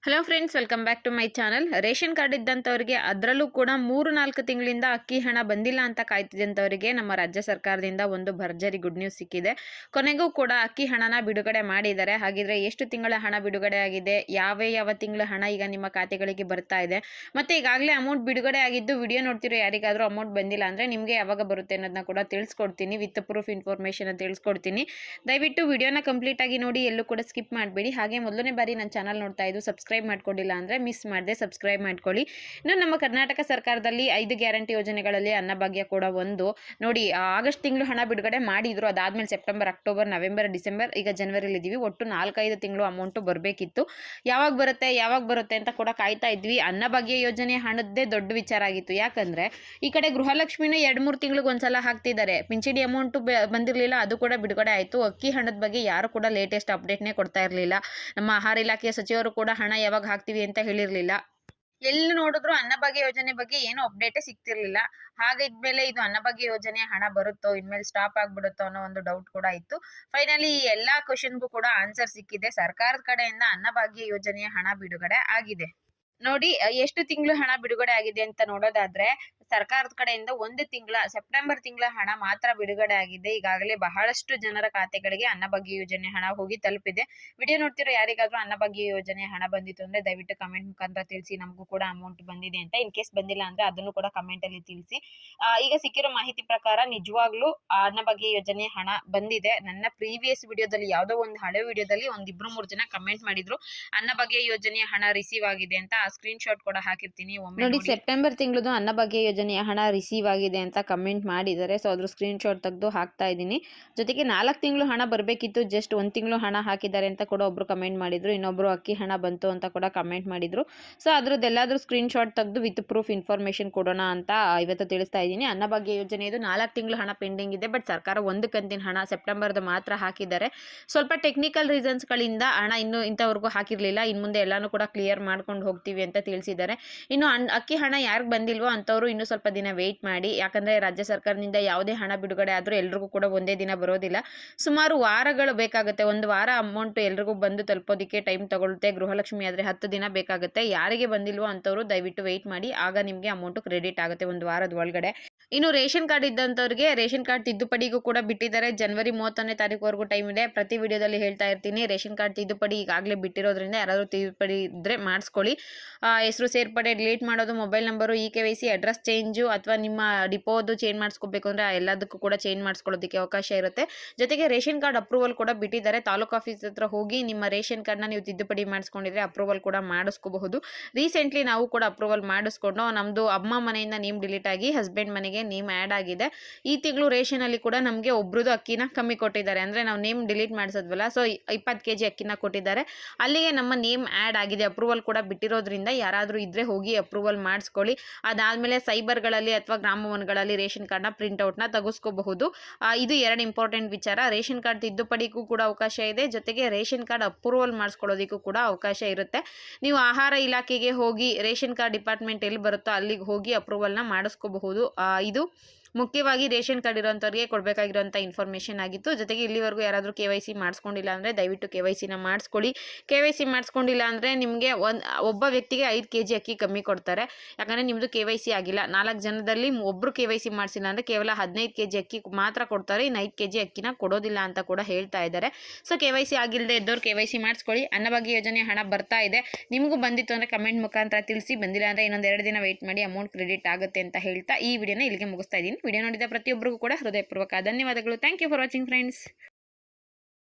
Hello friends, welcome back to my channel. Ration card ಇದ್ದಂಥವ್ರಿಗೆ ಅದರಲ್ಲೂ ಕೂಡ 3-4 ತಿಂಗಳಿಂದ ಅಕ್ಕಿ ಹಣ ಬಂದಿಲ್ಲ ಅಂತ ಕಾಯ್ತಿದ್ದಂಥವರಿಗೆ ನಮ್ಮ ರಾಜ್ಯ ಸರ್ಕಾರದಿಂದ ಒಂದು ಭರ್ಜರಿ ಗುಡ್ ನ್ಯೂಸ್ ಸಿಕ್ಕಿದೆ. ಕೊನೆಗೂ ಕೂಡ ಅಕ್ಕಿ ಹಣನ ಬಿಡುಗಡೆ ಮಾಡಿದ್ದಾರೆ. ಹಾಗಿದ್ರೆ ಎಷ್ಟು ತಿಂಗಳ ಹಣ ಬಿಡುಗಡೆ ಆಗಿದೆ, ಯಾವ ತಿಂಗಳ ಹಣ ಈಗ ನಿಮ್ಮ ಖಾತೆಗಳಿಗೆ ಬರ್ತಾ ಇದೆ, ಮತ್ತೆ ಈಗಾಗಲೇ ಅಮೌಂಟ್ ಬಿಡುಗಡೆ ಆಗಿದ್ದು ವಿಡಿಯೋ ನೋಡ್ತಿರೋ ಯಾರಿಗಾದ್ರೂ ಅಮೌಂಟ್ ಬಂದಿಲ್ಲ ಅಂದರೆ ನಿಮಗೆ ಯಾವಾಗ ಬರುತ್ತೆ ಅನ್ನೋದನ್ನ ಕೂಡ ತಿಳಿಸ್ಕೊಡ್ತೀನಿ. ವಿತ್ ಪ್ರೂಫ್ ಇನ್ಫಾರ್ಮೇಷನ್ ಅಂತ ತಿಳಿಸ್ಕೊಡ್ತೀನಿ. ದಯವಿಟ್ಟು ವಿಡಿಯೋನ ಕಂಪ್ಲೀಟ್ ಆಗಿ ನೋಡಿ, ಎಲ್ಲೂ ಕೂಡ ಸ್ಕಿಪ್ ಮಾಡಬೇಡಿ. ಹಾಗೆ ಮೊದಲನೇ ಬಾರಿ ನನ್ನ ಚಾನಲ್ ನೋಡ್ತಾ ಇದ್ದು ಸಬ್ಸ್ಕ್ರೈಬ್ ಮಾಡ್ಕೊಂಡಿಲ್ಲ ಅಂದರೆ ಮಿಸ್ ಮಾಡದೆ ಸಬ್ಸ್ಕ್ರೈಬ್ ಮಾಡ್ಕೊಳ್ಳಿ. ಇನ್ನು ನಮ್ಮ ಕರ್ನಾಟಕ ಸರ್ಕಾರದಲ್ಲಿ 5 ಗ್ಯಾರಂಟಿ ಯೋಜನೆಗಳಲ್ಲಿ ಅನ್ನಭಾಗ್ಯ ಕೂಡ ಒಂದು. ನೋಡಿ, ಆಗಸ್ಟ್ ತಿಂಗಳು ಹಣ ಬಿಡುಗಡೆ ಮಾಡಿದ್ರು. ಅದಾದ್ಮೇಲೆ ಸೆಪ್ಟೆಂಬರ್, ಅಕ್ಟೋಬರ್, ನವೆಂಬರ್, ಡಿಸೆಂಬರ್, ಈಗ ಜನವರಿಲಿ ಇದ್ದೀವಿ. ಒಟ್ಟು 4-5 ತಿಂಗಳು ಅಮೌಂಟು ಬರಬೇಕಿತ್ತು. ಯಾವಾಗ ಬರುತ್ತೆ ಅಂತ ಕೂಡ ಕಾಯ್ತಾ ಇದ್ವಿ. ಅನ್ನಭಾಗ್ಯ ಯೋಜನೆ ಹಣದ್ದೇ ದೊಡ್ಡ ವಿಚಾರ ಆಗಿತ್ತು. ಯಾಕಂದ್ರೆ ಈ ಕಡೆ ಗೃಹಲಕ್ಷ್ಮಿನ 2-3 ತಿಂಗಳಿಗೆ ಒಂದ್ಸಲ ಹಾಕ್ತಿದ್ದಾರೆ. ಪಿಂಚಣಿ ಅಮೌಂಟು ಬಂದಿರಲಿಲ್ಲ, ಅದು ಕೂಡ ಬಿಡುಗಡೆ ಆಯಿತು. ಅಕ್ಕಿ ಹಣದ ಬಗ್ಗೆ ಯಾರು ಕೂಡ ಲೇಟೆಸ್ಟ್ ಅಪ್ಡೇಟ್ನೇ ಕೊಡ್ತಾ ಇರಲಿಲ್ಲ. ನಮ್ಮ ಆಹಾರ ಇಲಾಖೆಯ ಸಚಿವರು ಕೂಡ ಹಣ ಯಾವಾಗ ಹಾಕ್ತೀವಿ ಅಂತ ಹೇಳಿರಲಿಲ್ಲ. ಎಲ್ಲಿ ನೋಡಿದ್ರು ಅನ್ನಭಾಗ್ಯ ಯೋಜನೆ ಬಗ್ಗೆ ಏನು ಅಪ್ಡೇಟೇ ಸಿಗ್ತಿರ್ಲಿಲ್ಲ. ಹಾಗಿದ್ಮೇಲೆ ಇದು ಅನ್ನಭಾಗ್ಯ ಯೋಜನೆ ಹಣ ಬರುತ್ತೋ, ಇನ್ಮೇಲೆ ಸ್ಟಾಪ್ ಆಗ್ಬಿಡುತ್ತೋ ಅನ್ನೋ ಒಂದು ಡೌಟ್ ಕೂಡ ಇತ್ತು. ಫೈನಲಿ ಈ ಎಲ್ಲಾ ಕ್ವಶನ್ಗೂ ಕೂಡ ಆನ್ಸರ್ ಸಿಕ್ಕಿದೆ. ಸರ್ಕಾರದ ಕಡೆಯಿಂದ ಅನ್ನಭಾಗ್ಯ ಯೋಜನೆಯ ಹಣ ಬಿಡುಗಡೆ ಆಗಿದೆ. ನೋಡಿ, ಎಷ್ಟು ತಿಂಗಳು ಹಣ ಬಿಡುಗಡೆ ಆಗಿದೆ ಅಂತ ನೋಡೋದಾದ್ರೆ ಸರ್ಕಾರದ ಕಡೆಯಿಂದ 1 ತಿಂಗಳ ಸೆಪ್ಟೆಂಬರ್ ತಿಂಗಳ ಹಣ ಮಾತ್ರ ಬಿಡುಗಡೆ ಆಗಿದೆ. ಈಗಾಗಲೇ ಬಹಳಷ್ಟು ಜನರ ಖಾತೆಗಳಿಗೆ ಅನ್ನಭಾಗ್ಯ ಯೋಜನೆ ಹಣ ಹೋಗಿ ತಲುಪಿದೆ. ವಿಡಿಯೋ ನೋಡ್ತಿರೋ ಯಾರಿಗಾದ್ರೂ ಅನ್ನಭಾಗ್ಯ ಯೋಜನೆ ಹಣ ಬಂದಿತ್ತು ಅಂದ್ರೆ ದಯವಿಟ್ಟು ಕಮೆಂಟ್ ಮುಖಾಂತರ ತಿಳಿಸಿ, ನಮಗೂ ಕೂಡ ಅಮೌಂಟ್ ಬಂದಿದೆ ಅಂತ. ಇನ್ ಕೇಸ್ ಬಂದಿಲ್ಲ ಅಂದ್ರೆ ಅದನ್ನು ಕೂಡ ಕಮೆಂಟ್ ಅಲ್ಲಿ ತಿಳಿಸಿ. ಈಗ ಸಿಕ್ಕಿರೋ ಮಾಹಿತಿ ಪ್ರಕಾರ ನಿಜವಾಗ್ಲೂ ಅನ್ನಭಾಗ್ಯ ಯೋಜನೆ ಹಣ ಬಂದಿದೆ. ನನ್ನ ಪ್ರೀವಿಯಸ್ ವಿಡಿಯೋದಲ್ಲಿ, ಯಾವುದೋ ಒಂದು ಹಳೆ ವಿಡಿಯೋದಲ್ಲಿ 1-2-3 ಜನ ಕಮೆಂಟ್ ಮಾಡಿದ್ರು ಅನ್ನಭಾಗ್ಯ ಯೋಜನೆಯ ಹಣ ರಿಸೀವ್ ಆಗಿದೆ ಅಂತ. ಆ ಸ್ಕ್ರೀನ್ ಶಾಟ್ ಕೂಡ ಹಾಕಿರ್ತೀನಿ, ಒಮ್ಮೆ ನೋಡಿ. ಸೆಪ್ಟೆಂಬರ್ ತಿಂಗಳದು ಅನ್ನಭಾಗ್ಯ ಯೋಜನೆಯ ಹಣ ರಿಸೀವ್ ಆಗಿದೆ ಅಂತ ಕಮೆಂಟ್ ಮಾಡಿದ್ದಾರೆ. ಸೊ ಅದ್ರ ಸ್ಕ್ರೀನ್ ಶಾಟ್ ತೆಗೆದು ಹಾಕ್ತಾ ಇದ್ದೀನಿ. ಜೊತೆಗೆ 4 ತಿಂಗಳು ಹಣ ಬರಬೇಕಿತ್ತು, ಜಸ್ಟ್ 1 ತಿಂಗಳು ಹಣ ಹಾಕಿದ್ದಾರೆ ಅಂತ ಕೂಡ ಒಬ್ರು ಕಮೆಂಟ್ ಮಾಡಿದ್ರು. ಇನ್ನೊಬ್ರು ಅಕ್ಕಿ ಹಣ ಬಂತು ಅಂತ ಕೂಡ ಕಮೆಂಟ್ ಮಾಡಿದ್ರು. ಸೊ ಅದ್ರದ್ದೆಲ್ಲಾದ್ರೂ ಸ್ಕ್ರೀನ್ ಶಾಟ್ ತೆಗೆದು ವಿತ್ ಪ್ರೂಫ್ ಇನ್ಫಾರ್ಮೇಶನ್ ಕೊಡೋಣ ಅಂತ ಇವತ್ತು ತಿಳಿಸ್ತಾ ಇದ್ದೀನಿ. ಅನ್ನಭಾಗ್ಯ ಯೋಜನೆದು 4 ತಿಂಗಳು ಹಣ ಪೆಂಡಿಂಗ್ ಇದೆ. ಬಟ್ ಸರ್ಕಾರ 1 ಕಂತಿನ ಹಣ ಸೆಪ್ಟೆಂಬರ್ದು ಮಾತ್ರ ಹಾಕಿದ್ದಾರೆ. ಸ್ವಲ್ಪ ಟೆಕ್ನಿಕಲ್ ರೀಸನ್ಸ್ಗಳಿಂದ ಹಣ ಇನ್ನೂ ಇಂಥವರೆಗೂ ಹಾಕಿರಲಿಲ್ಲ. ಇನ್ನು ಮುಂದೆ ಎಲ್ಲಾನು ಕೂಡ ಕ್ಲಿಯರ್ ಮಾಡ್ಕೊಂಡು ಹೋಗ್ತೀವಿ ಅಂತ ತಿಳಿಸಿದ್ದಾರೆ. ಇನ್ನು ಅಕ್ಕಿ ಹಣ ಯಾರಿಗೆ ಬಂದಿಲ್ವೋ ಅಂಥವ್ರು ಇನ್ನೂ ಸ್ವಲ್ಪ ದಿನ ವೆಯ್ಟ್ ಮಾಡಿ. ಯಾಕಂದರೆ ರಾಜ್ಯ ಸರ್ಕಾರದಿಂದ ಯಾವುದೇ ಹಣ ಬಿಡುಗಡೆ ಆದರೂ ಎಲ್ರಿಗೂ ಕೂಡ ಒಂದೇ ದಿನ ಬರೋದಿಲ್ಲ. ಸುಮಾರು ವಾರಗಳು ಬೇಕಾಗುತ್ತೆ. 1 ವಾರ ಅಮೌಂಟ್ ಎಲ್ರಿಗೂ ಬಂದು ತಲುಪೋದಕ್ಕೆ ಟೈಮ್ ತಗೊಳುತ್ತೆ. ಗೃಹಲಕ್ಷ್ಮಿ ಆದರೆ 10 ದಿನ ಬೇಕಾಗುತ್ತೆ. ಯಾರಿಗೆ ಬಂದಿಲ್ವೋ ಅಂಥವ್ರು ದಯವಿಟ್ಟು ವೆಯ್ಟ್ ಮಾಡಿ. ಆಗ ನಿಮಗೆ ಅಮೌಂಟು ಕ್ರೆಡಿಟ್ ಆಗುತ್ತೆ 1 ವಾರದ ಒಳಗಡೆ. ಇನ್ನು ರೇಷನ್ ಕಾರ್ಡ್ ಇದ್ದಂಥವ್ರಿಗೆ ರೇಷನ್ ಕಾರ್ಡ್ ತಿದ್ದುಪಡಿಗೂ ಕೂಡ ಬಿಟ್ಟಿದ್ದಾರೆ. ಜನವರಿ 31ನೇ ತಾರೀಕುವರೆಗೂ ಟೈಮ್ ಇದೆ. ಪ್ರತಿ ವಿಡಿಯೋದಲ್ಲಿ ಹೇಳ್ತಾ ಇರ್ತೀನಿ, ರೇಷನ್ ಕಾರ್ಡ್ ತಿದ್ದುಪಡಿ ಈಗಾಗಲೇ ಬಿಟ್ಟಿರೋದ್ರಿಂದ ಯಾರಾದರೂ ತಿದ್ದುಪಡಿ ಇದ್ದರೆ ಮಾಡಿಸ್ಕೊಳ್ಳಿ. ಹೆಸರು ಸೇರ್ಪಡೆ, ಡಿಲೀಟ್ ಮಾಡೋದು, mobile number, KYC, address change ಅಥವಾ ನಿಮ್ಮ ಡಿಪೋದು ಚೇಂಜ್ ಮಾಡಿಸ್ಕೋಬೇಕು ಅಂದರೆ ಎಲ್ಲದಕ್ಕೂ ಕೂಡ ಚೇಂಜ್ ಮಾಡಿಸ್ಕೊಳ್ಳೋದಕ್ಕೆ ಅವಕಾಶ ಇರುತ್ತೆ. ಜೊತೆಗೆ ರೇಷನ್ ಕಾರ್ಡ್ ಅಪ್ರೂವಲ್ ಕೂಡ ಬಿಟ್ಟಿದ್ದಾರೆ. ತಾಲೂಕು ಆಫೀಸ್ ಹತ್ರ ಹೋಗಿ ನಿಮ್ಮ ರೇಷನ್ ಕಾರ್ಡ್ನ ನೀವು ತಿದ್ದುಪಡಿ ಮಾಡಿಸ್ಕೊಂಡಿದ್ರೆ ಅಪ್ರೂವಲ್ ಕೂಡ ಮಾಡಿಸ್ಕೋಬಹುದು. ರೀಸೆಂಟ್ಲಿ ನಾವು ಕೂಡ ಅಪ್ರೂವಲ್ ಮಾಡಿಸ್ಕೊಂಡು ನಮ್ಮದು ಅಮ್ಮ ಮನೆಯಿಂದ ನೇಮ್ ಡಿಲೀಟ್ ಆಗಿ ಹಸ್ಬೆಂಡ್ ಮನೆಗೆ ನೇಮ್ ಆ್ಯಡ್ ಆಗಿದೆ. ಈ ತಿಂಗಳು ರೇಷನಲ್ಲಿ ಕೂಡ ನಮಗೆ ಒಬ್ರದ್ದು ಅಕ್ಕಿನ ಕಮ್ಮಿ ಕೊಟ್ಟಿದ್ದಾರೆ. ಅಂದರೆ ನಾವು ನೇಮ್ ಡಿಲೀಟ್ ಮಾಡಿಸೋದ್ವಲ್ಲ, ಸೊ 20 kg ಅಕ್ಕಿನ ಕೊಟ್ಟಿದ್ದಾರೆ. ಅಲ್ಲಿಗೆ ನಮ್ಮ ನೇಮ್ ಆ್ಯಡ್ ಆಗಿದೆ. ಅಪ್ರೂವಲ್ ಕೂಡ ಬಿಟ್ಟಿರೋದ್ರಿಂದ ಯಾರಾದರೂ ಇದ್ದರೆ ಹೋಗಿ ಅಪ್ರೂವಲ್ ಮಾಡಿಸ್ಕೊಳ್ಳಿ. ಅದಾದಮೇಲೆ ಸೈಬರ್ಗಳಲ್ಲಿ ಅಥವಾ ಗ್ರಾಮವನ್ಗಳಲ್ಲಿ ರೇಷನ್ ಕಾರ್ಡ್ನ ಪ್ರಿಂಟ್ಔಟ್ನ ತೆಗೆಸ್ಕೋಬಹುದು. ಇದು 2 ಇಂಪಾರ್ಟೆಂಟ್ ವಿಚಾರ. ರೇಷನ್ ಕಾರ್ಡ್ ತಿದ್ದುಪಡಿಗೂ ಕೂಡ ಅವಕಾಶ ಇದೆ. ಜೊತೆಗೆ ರೇಷನ್ ಕಾರ್ಡ್ ಅಪ್ರೂವಲ್ ಮಾಡಿಸ್ಕೊಳ್ಳೋದಕ್ಕೂ ಕೂಡ ಅವಕಾಶ ಇರುತ್ತೆ. ನೀವು ಆಹಾರ ಇಲಾಖೆಗೆ ಹೋಗಿ ರೇಷನ್ ಕಾರ್ಡ್ ಡಿಪಾರ್ಟ್ಮೆಂಟ್ ಎಲ್ಲಿ ಬರುತ್ತೋ ಅಲ್ಲಿಗೆ ಹೋಗಿ ಅಪ್ರೂವಲ್ನ ಮಾಡಿಸ್ಕೋಬಹುದು. ಇದು ಮುಖ್ಯವಾಗಿ ರೇಷನ್ ಕಾರ್ಡ್ ಇರೋಂಥವ್ರಿಗೆ ಕೊಡಬೇಕಾಗಿರೋಂಥ ಇನ್ಫಾರ್ಮೇಷನ್ ಆಗಿತ್ತು. ಜೊತೆಗೆ ಇಲ್ಲಿವರೆಗೂ ಯಾರಾದರೂ KYC ಮಾಡಿಸ್ಕೊಂಡಿಲ್ಲ ಅಂದರೆ ದಯವಿಟ್ಟು KYCನ ಮಾಡಿಸ್ಕೊಳ್ಳಿ. KYC ಮಾಡಿಸ್ಕೊಂಡಿಲ್ಲ ಅಂದರೆ ನಿಮಗೆ ಒಬ್ಬ ವ್ಯಕ್ತಿಗೆ 5 kg ಅಕ್ಕಿ ಕಮ್ಮಿ ಕೊಡ್ತಾರೆ. ಯಾಕಂದರೆ ನಿಮ್ಮದು KYC ಆಗಿಲ್ಲ. 4 ಜನದಲ್ಲಿ ಒಬ್ಬರು KYC ಮಾಡಿಸಿಲ್ಲ ಅಂದರೆ ಕೇವಲ 15 kg ಅಕ್ಕಿ ಮಾತ್ರ ಕೊಡ್ತಾರೆ. ಇನ್ನು 5 kg ಅಕ್ಕಿನ ಕೊಡೋದಿಲ್ಲ ಅಂತ ಕೂಡ ಹೇಳ್ತಾ ಇದ್ದಾರೆ. ಸೊ KYC ಆಗಿಲ್ಲದೆ ಇದ್ದವ್ರು KYC ಮಾಡಿಸ್ಕೊಳ್ಳಿ. ಅನ್ನಭಾಗ್ಯ ಯೋಜನೆ ಹಣ ಬರ್ತಾ ಇದೆ. ನಿಮಗೂ ಬಂದಿತ್ತು ಅಂದರೆ ಕಮೆಂಟ್ ಮುಖಾಂತರ ತಿಳಿಸಿ. ಬಂದಿಲ್ಲ ಅಂದರೆ ಇನ್ನೊಂದು 2 ದಿನ ವೆಯ್ಟ್ ಮಾಡಿ, ಅಮೌಂಟ್ ಕ್ರೆಡಿಟ್ ಆಗುತ್ತೆ ಅಂತ ಹೇಳ್ತಾ ಈ ವಿಡಿಯೋನ ಇಲ್ಲಿಗೆ ಮುಗಿಸ್ತಾ ಇದ್ದೀನಿ. ವಿಡಿಯೋ ನೋಡಿದ ಪ್ರತಿಯೊಬ್ಬರಿಗೂ ಕೂಡ ಹೃದಯಪೂರ್ವಕ ಧನ್ಯವಾದಗಳು. Thank you for watching friends.